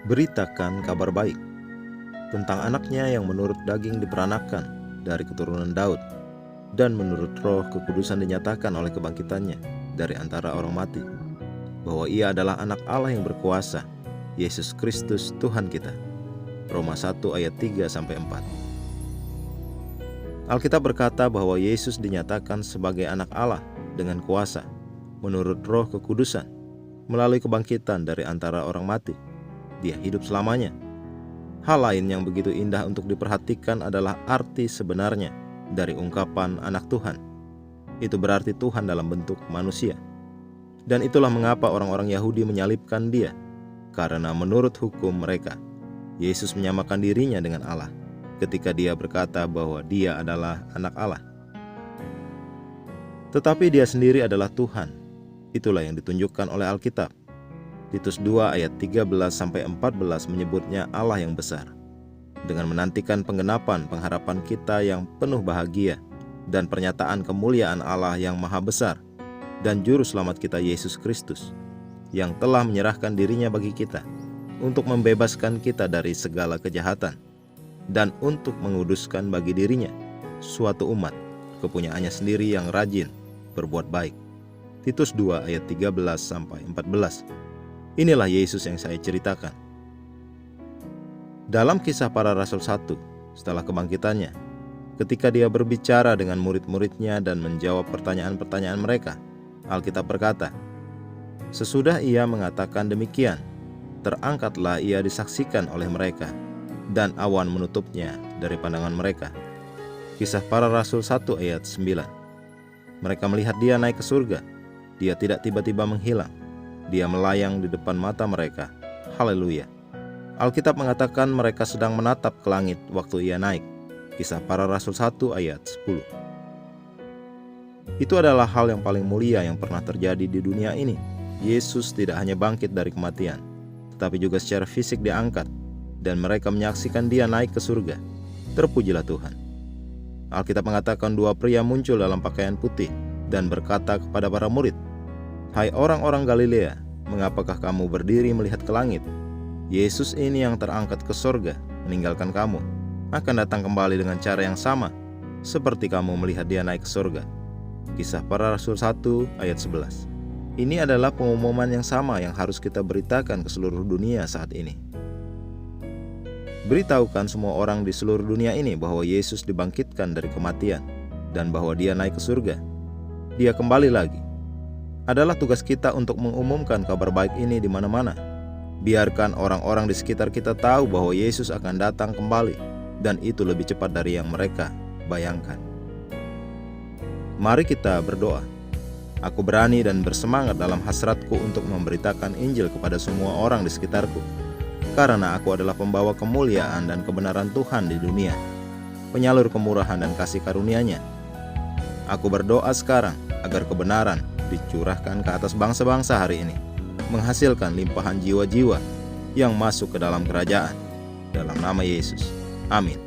Beritakan kabar baik tentang anaknya yang menurut daging diperanakan dari keturunan Daud, dan menurut Roh kekudusan dinyatakan oleh kebangkitannya dari antara orang mati, bahwa ia adalah anak Allah yang berkuasa, Yesus Kristus Tuhan kita. Roma 1 ayat 3-4. Alkitab berkata bahwa Yesus dinyatakan sebagai anak Allah dengan kuasa menurut Roh kekudusan melalui kebangkitan dari antara orang mati. Dia hidup selamanya. Hal lain yang begitu indah untuk diperhatikan adalah arti sebenarnya dari ungkapan anak Tuhan. Itu berarti Tuhan dalam bentuk manusia. Dan itulah mengapa orang-orang Yahudi menyalibkan dia, karena menurut hukum mereka, Yesus menyamakan dirinya dengan Allah ketika dia berkata bahwa dia adalah anak Allah. Tetapi dia sendiri adalah Tuhan. Itulah yang ditunjukkan oleh Alkitab. Titus 2 ayat 13-14 menyebutnya Allah yang besar, dengan menantikan penggenapan pengharapan kita yang penuh bahagia dan pernyataan kemuliaan Allah yang maha besar dan juru selamat kita Yesus Kristus, yang telah menyerahkan dirinya bagi kita untuk membebaskan kita dari segala kejahatan dan untuk menguduskan bagi dirinya suatu umat kepunyaannya sendiri yang rajin berbuat baik. Titus 2 ayat 13-14. Inilah Yesus yang saya ceritakan. Dalam Kisah Para Rasul 1, setelah kebangkitannya, ketika dia berbicara dengan murid-muridnya dan menjawab pertanyaan-pertanyaan mereka, Alkitab berkata, sesudah ia mengatakan demikian, terangkatlah ia disaksikan oleh mereka, dan awan menutupnya dari pandangan mereka. Kisah Para Rasul 1 ayat 9. Mereka melihat dia naik ke surga. Dia tidak tiba-tiba menghilang. Dia melayang di depan mata mereka. Haleluya. Alkitab mengatakan mereka sedang menatap ke langit waktu ia naik. Kisah Para Rasul 1 ayat 10. Itu adalah hal yang paling mulia yang pernah terjadi di dunia ini. Yesus tidak hanya bangkit dari kematian, tetapi juga secara fisik diangkat, dan mereka menyaksikan dia naik ke surga. Terpujilah Tuhan. Alkitab mengatakan dua pria muncul dalam pakaian putih dan berkata kepada para murid, hai orang-orang Galilea, mengapakah kamu berdiri melihat ke langit? Yesus ini yang terangkat ke surga, meninggalkan kamu, akan datang kembali dengan cara yang sama, seperti kamu melihat dia naik ke surga. Kisah Para Rasul 1 ayat 11. Ini adalah pengumuman yang sama yang harus kita beritakan ke seluruh dunia saat ini. Beritahukan semua orang di seluruh dunia ini bahwa Yesus dibangkitkan dari kematian dan bahwa dia naik ke surga. Dia kembali lagi. Adalah tugas kita untuk mengumumkan kabar baik ini di mana-mana. Biarkan orang-orang di sekitar kita tahu bahwa Yesus akan datang kembali, dan itu lebih cepat dari yang mereka bayangkan. Mari kita berdoa. Aku berani dan bersemangat dalam hasratku untuk memberitakan Injil kepada semua orang di sekitarku, karena aku adalah pembawa kemuliaan dan kebenaran Tuhan di dunia, penyalur kemurahan dan kasih karunia-Nya. Aku berdoa sekarang agar kebenaran dicurahkan ke atas bangsa-bangsa hari ini, menghasilkan limpahan jiwa-jiwa yang masuk ke dalam kerajaan. Dalam nama Yesus. Amin.